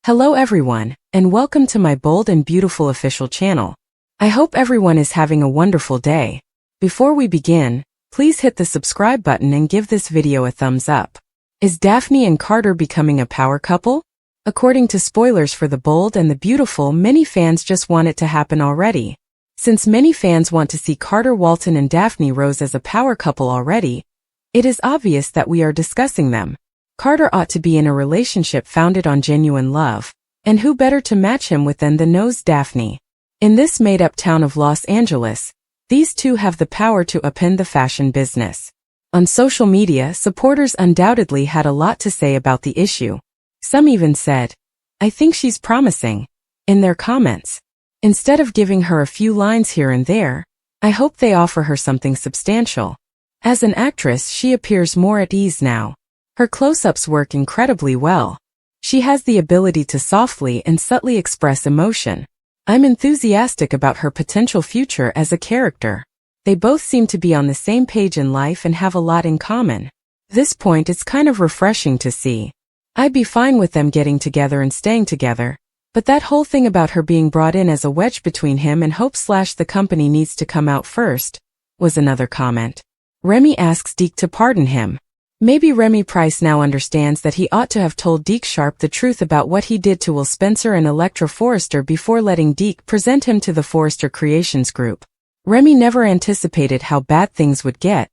Hello everyone, and welcome to my bold and beautiful official channel. I hope everyone is having a wonderful day. Before we begin, please hit the subscribe button and give this video a thumbs up. Is Daphne and Carter becoming a power couple? According to spoilers for The Bold and the Beautiful, many fans just want it to happen already. Since many fans want to see Carter Walton and Daphne Rose as a power couple already, it is obvious that we are discussing them. Carter ought to be in a relationship founded on genuine love, and who better to match him with than the nose Daphne? In this made-up town of Los Angeles, these two have the power to upend the fashion business. On social media, supporters undoubtedly had a lot to say about the issue. Some even said, "I think she's promising," in their comments. Instead of giving her a few lines here and there, I hope they offer her something substantial. As an actress, she appears more at ease now. Her close-ups work incredibly well. She has the ability to softly and subtly express emotion. I'm enthusiastic about her potential future as a character. They both seem to be on the same page in life and have a lot in common. This point it's kind of refreshing to see. I'd be fine with them getting together and staying together, but that whole thing about her being brought in as a wedge between him and Hope/the company needs to come out first, was another comment. Remy asks Deke to pardon him. Maybe Remy Price now understands that he ought to have told Deke Sharp the truth about what he did to Will Spencer and Electra Forrester before letting Deke present him to the Forrester Creations group. Remy never anticipated how bad things would get,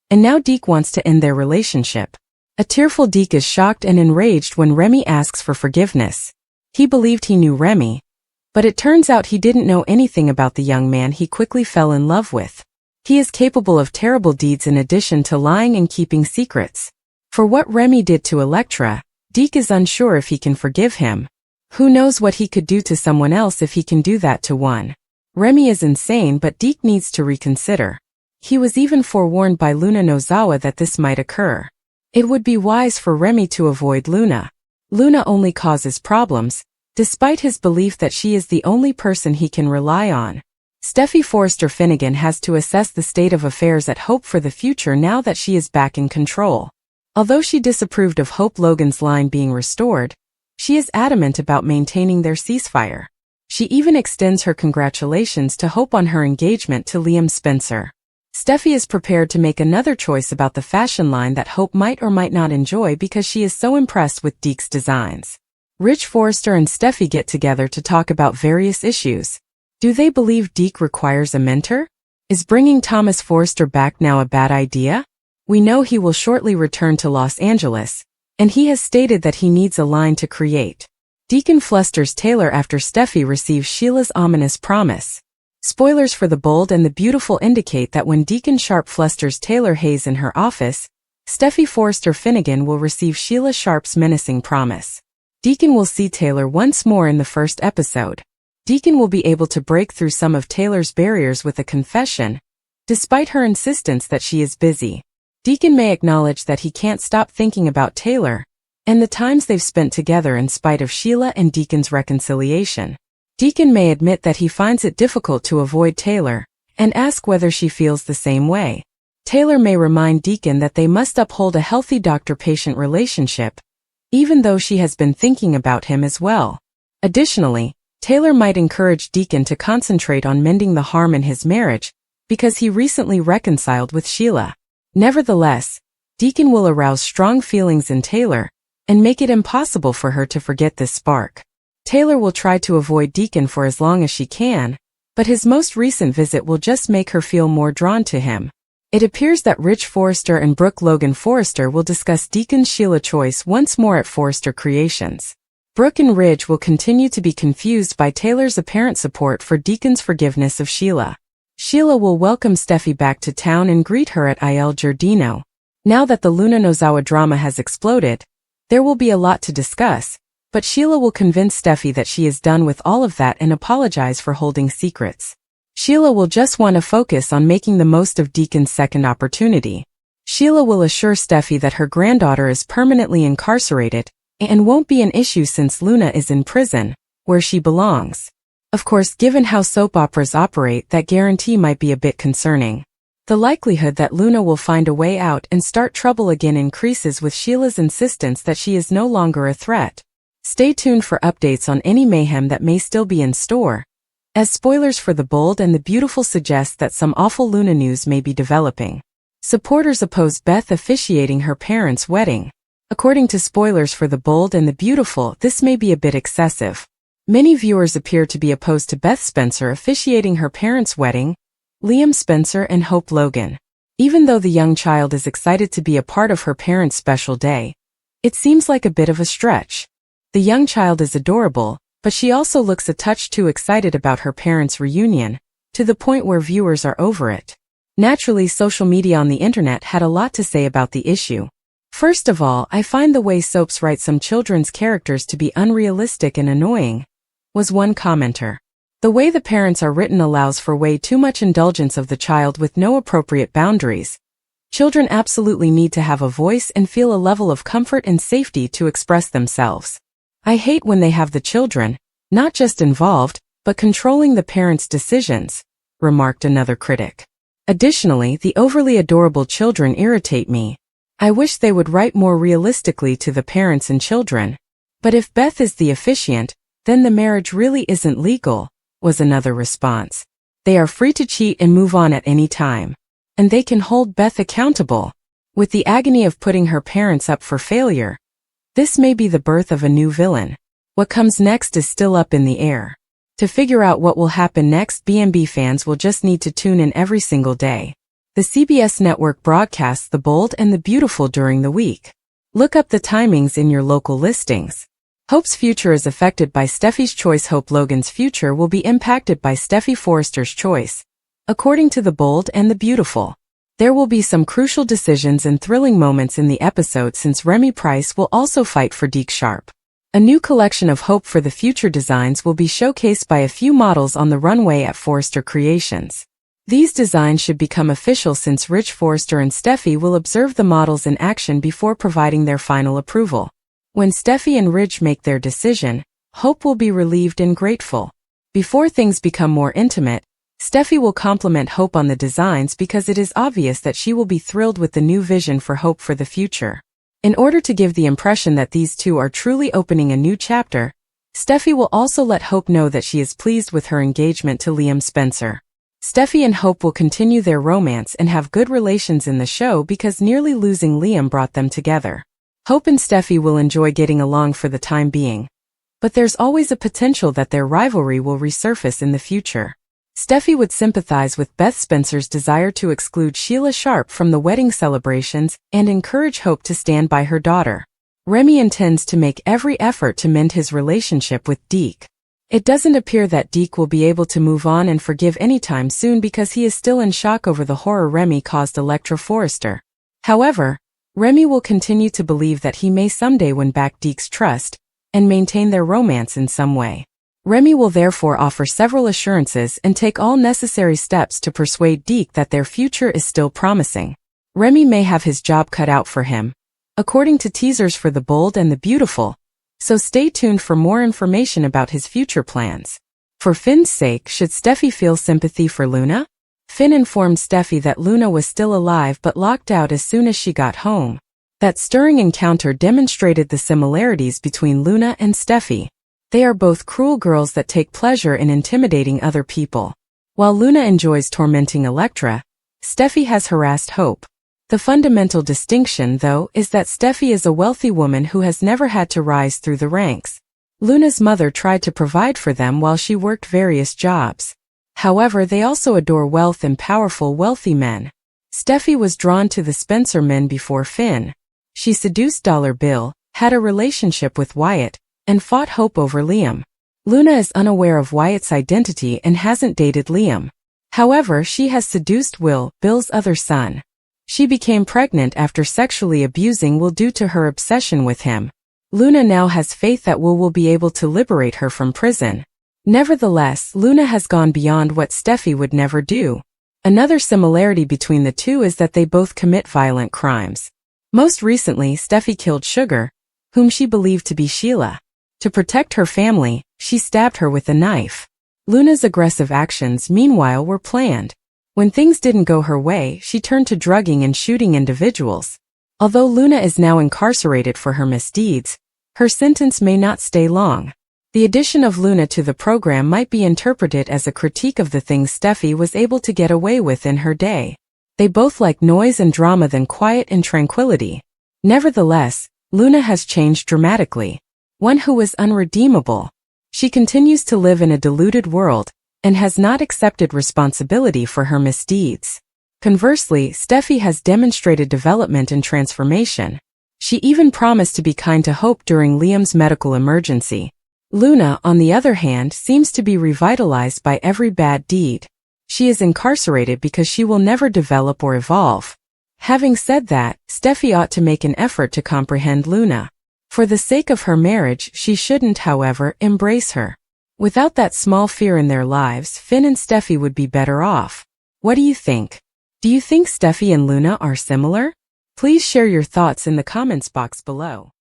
and now Deke wants to end their relationship. A tearful Deke is shocked and enraged when Remy asks for forgiveness. He believed he knew Remy, but it turns out he didn't know anything about the young man he quickly fell in love with. He is capable of terrible deeds in addition to lying and keeping secrets. For what Remy did to Electra, Deke is unsure if he can forgive him. Who knows what he could do to someone else if he can do that to one. Remy is insane, but Deke needs to reconsider. He was even forewarned by Luna Nozawa that this might occur. It would be wise for Remy to avoid Luna. Luna only causes problems, despite his belief that she is the only person he can rely on. Steffi Forrester Finnegan has to assess the state of affairs at Hope for the future now that she is back in control. Although she disapproved of Hope Logan's line being restored, she is adamant about maintaining their ceasefire. She even extends her congratulations to Hope on her engagement to Liam Spencer. Steffi is prepared to make another choice about the fashion line that Hope might or might not enjoy because she is so impressed with Deke's designs. Rich Forrester and Steffi get together to talk about various issues. Do they believe Deke requires a mentor? Is bringing Thomas Forrester back now a bad idea? We know he will shortly return to Los Angeles, and he has stated that he needs a line to create. Deacon flusters Taylor after Steffi receives Sheila's ominous promise. Spoilers for The Bold and the Beautiful indicate that when Deacon Sharp flusters Taylor Hayes in her office, Steffi Forrester Finnegan will receive Sheila Sharp's menacing promise. Deacon will see Taylor once more in the first episode. Deacon will be able to break through some of Taylor's barriers with a confession, despite her insistence that she is busy. Deacon may acknowledge that he can't stop thinking about Taylor, and the times they've spent together in spite of Sheila and Deacon's reconciliation. Deacon may admit that he finds it difficult to avoid Taylor, and ask whether she feels the same way. Taylor may remind Deacon that they must uphold a healthy doctor-patient relationship, even though she has been thinking about him as well. Additionally, Taylor might encourage Deacon to concentrate on mending the harm in his marriage, because he recently reconciled with Sheila. Nevertheless, Deacon will arouse strong feelings in Taylor, and make it impossible for her to forget this spark. Taylor will try to avoid Deacon for as long as she can, but his most recent visit will just make her feel more drawn to him. It appears that Rich Forrester and Brooke Logan Forrester will discuss Deacon's Sheila choice once more at Forrester Creations. Brooke and Ridge will continue to be confused by Taylor's apparent support for Deacon's forgiveness of Sheila. Sheila will welcome Steffi back to town and greet her at Il Giardino. Now that the Luna Nozawa drama has exploded, there will be a lot to discuss, but Sheila will convince Steffi that she is done with all of that and apologize for holding secrets. Sheila will just want to focus on making the most of Deacon's second opportunity. Sheila will assure Steffi that her granddaughter is permanently incarcerated, and won't be an issue since Luna is in prison, where she belongs. Of course, given how soap operas operate, that guarantee might be a bit concerning. The likelihood that Luna will find a way out and start trouble again increases with Sheila's insistence that she is no longer a threat. Stay tuned for updates on any mayhem that may still be in store, as spoilers for The Bold and the Beautiful suggest that some awful Luna news may be developing. Supporters oppose Beth officiating her parents' wedding. According to spoilers for The Bold and the Beautiful, this may be a bit excessive. Many viewers appear to be opposed to Beth Spencer officiating her parents' wedding, Liam Spencer and Hope Logan. Even though the young child is excited to be a part of her parents' special day, it seems like a bit of a stretch. The young child is adorable, but she also looks a touch too excited about her parents' reunion, to the point where viewers are over it. Naturally, social media on the internet had a lot to say about the issue. First of all, I find the way soaps write some children's characters to be unrealistic and annoying, was one commenter. The way the parents are written allows for way too much indulgence of the child with no appropriate boundaries. Children absolutely need to have a voice and feel a level of comfort and safety to express themselves. I hate when they have the children, not just involved, but controlling the parents' decisions, remarked another critic. Additionally, the overly adorable children irritate me. I wish they would write more realistically to the parents and children. But if Beth is the officiant, then the marriage really isn't legal, was another response. They are free to cheat and move on at any time. And they can hold Beth accountable. With the agony of putting her parents up for failure, this may be the birth of a new villain. What comes next is still up in the air. To figure out what will happen next, B&B fans will just need to tune in every single day. The CBS network broadcasts The Bold and the Beautiful during the week. Look up the timings in your local listings. Hope's future is affected by Steffi's choice. Hope Logan's future will be impacted by Steffi Forrester's choice. According to The Bold and the Beautiful, there will be some crucial decisions and thrilling moments in the episode since Remy Price will also fight for Deke Sharp. A new collection of Hope for the Future designs will be showcased by a few models on the runway at Forrester Creations. These designs should become official since Rich Forrester and Steffi will observe the models in action before providing their final approval. When Steffi and Ridge make their decision, Hope will be relieved and grateful. Before things become more intimate, Steffi will compliment Hope on the designs because it is obvious that she will be thrilled with the new vision for Hope for the future. In order to give the impression that these two are truly opening a new chapter, Steffi will also let Hope know that she is pleased with her engagement to Liam Spencer. Steffi and Hope will continue their romance and have good relations in the show because nearly losing Liam brought them together. Hope and Steffi will enjoy getting along for the time being, but there's always a potential that their rivalry will resurface in the future. Steffi would sympathize with Beth Spencer's desire to exclude Sheila Sharp from the wedding celebrations and encourage Hope to stand by her daughter. Remy intends to make every effort to mend his relationship with Deke. It doesn't appear that Deke will be able to move on and forgive anytime soon because he is still in shock over the horror Remy caused Electra Forrester. However, Remy will continue to believe that he may someday win back Deke's trust and maintain their romance in some way. Remy will therefore offer several assurances and take all necessary steps to persuade Deke that their future is still promising. Remy may have his job cut out for him, according to teasers for The Bold and the Beautiful, so stay tuned for more information about his future plans. For Finn's sake, should Steffi feel sympathy for Luna? Finn informed Steffi that Luna was still alive but locked out as soon as she got home. That stirring encounter demonstrated the similarities between Luna and Steffi. They are both cruel girls that take pleasure in intimidating other people. While Luna enjoys tormenting Electra, Steffi has harassed Hope. The fundamental distinction, though, is that Steffi is a wealthy woman who has never had to rise through the ranks. Luna's mother tried to provide for them while she worked various jobs. However, they also adore wealth and powerful wealthy men. Steffi was drawn to the Spencer men before Finn. She seduced Dollar Bill, had a relationship with Wyatt, and fought Hope over Liam. Luna is unaware of Wyatt's identity and hasn't dated Liam. However, she has seduced Will, Bill's other son. She became pregnant after sexually abusing Will due to her obsession with him. Luna now has faith that Will be able to liberate her from prison. Nevertheless, Luna has gone beyond what Steffi would never do. Another similarity between the two is that they both commit violent crimes. Most recently, Steffi killed Sugar, whom she believed to be Sheila. To protect her family, she stabbed her with a knife. Luna's aggressive actions, meanwhile, were planned. When things didn't go her way, she turned to drugging and shooting individuals. Although Luna is now incarcerated for her misdeeds, Her sentence may not stay long. The addition of Luna to the program might be interpreted as a critique of the things Steffi was able to get away with in her day. They both like noise and drama than quiet and tranquility. Nevertheless, Luna has changed dramatically. One who was unredeemable. She continues to live in a deluded world and has not accepted responsibility for her misdeeds. Conversely, Steffi has demonstrated development and transformation. She even promised to be kind to Hope during Liam's medical emergency. Luna, on the other hand, seems to be revitalized by every bad deed. She is incarcerated because she will never develop or evolve. Having said that, Steffi ought to make an effort to comprehend Luna. For the sake of her marriage, she shouldn't, however, embrace her. Without that small fear in their lives, Finn and Steffi would be better off. What do you think? Do you think Steffi and Luna are similar? Please share your thoughts in the comments box below.